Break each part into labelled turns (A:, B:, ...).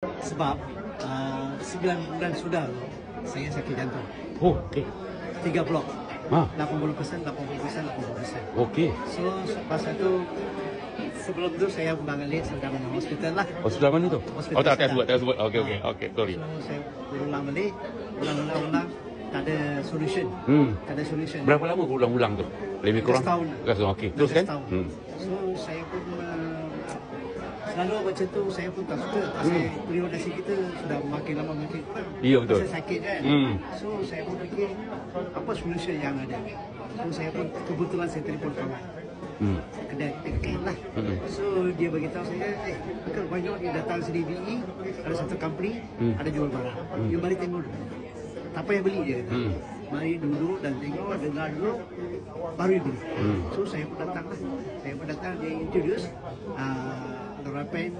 A: Sebab 9 bulan sudah saya sakit jantung.
B: Oh, okey.
A: 3 blok.
B: Ha.
A: 80%, 80%, 80%.
B: Okey.
A: So, pasal tu sebelum tu saya ulang alik sedang dalam hospital lah.
B: Hospital mana tu?
A: Hospital
B: Oh, tak
A: sedang.
B: sebut. Okey, sorry.
A: So, saya ulang balik, ulang, tak ada solution. Tak ada solution.
B: Berapa lama ulang-ulang tu? Lebih kurang?
A: Setahun.
B: Setahun, okey. Terus kan?
A: Setahun. So, saya pun selalu macam tu, saya pun tak suka. Pasal periodasi kita sudah makin lama makin kurang.
B: Ya, betul.
A: Pasal sakit kan. So, saya pun fikir, apa solution yang ada. So, saya pun kebetulan saya telefon kawan. Kedai teknik lah. So, dia beritahu saya, Uncle, why not you datang sini BE, ada satu company, ada jual barang. You mari tengok dulu. Tak payah beli dia kata. Mari dulu dan tengok, dengar dulu, baru you beli. So, saya pun datang lah. Saya pun datang, dia introduce Norapen,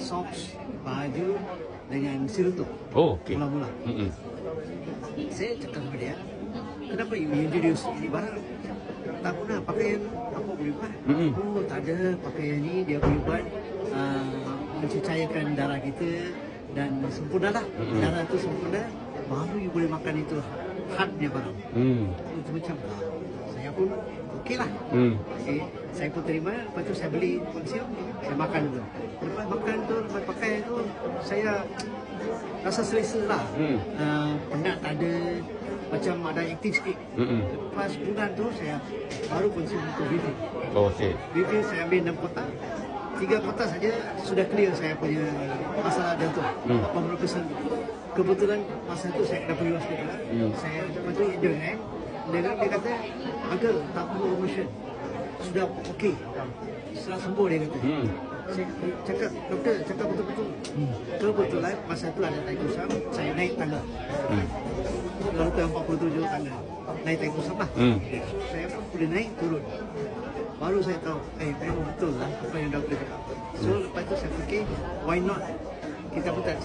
A: socks, baju dengan sirup.
B: Oh, okey.
A: Mula-mula. Saya cakap kepada dia, kenapa you introduce ini barang? Tak guna, pakaian apa boleh buat? Oh, tak ada, pakaian ni dia boleh buat mencecairkan darah kita dan sempurna lah. Darah tu sempurna, baru you boleh makan itu hardnya barang. Itu macam saya pun okey lah. Okay. Saya pun terima, lepas tu saya beli konsum, saya makan tu. Lepas makan tu, lepas pakai tu, saya rasa selesa lah. Penat tak ada, macam ada aktif sikit. Lepas bulan tu, saya baru konsum untuk BP.
B: Oh, okey.
A: BP saya ambil 6 kotak. 3 kotak saja sudah clear saya punya masalah jantung. 80%. Kebetulan masa tu saya kena pergi hospital. Saya lepas tu dia kata, Uncle, tak perlu operation. Sudah okey. Sudah sembuh dia kata. Saya cakap, doktor, cakap betul-betul. Kebetulan masa tu ada tai kusam, saya naik tangga. Lalu ke 47 tangga. Naik tai kusam lah. Saya pun boleh naik, turun. Baru saya tahu, memang betul lah apa yang doktor cakap. So, lepas tu saya fikir, why not? Kita pun tak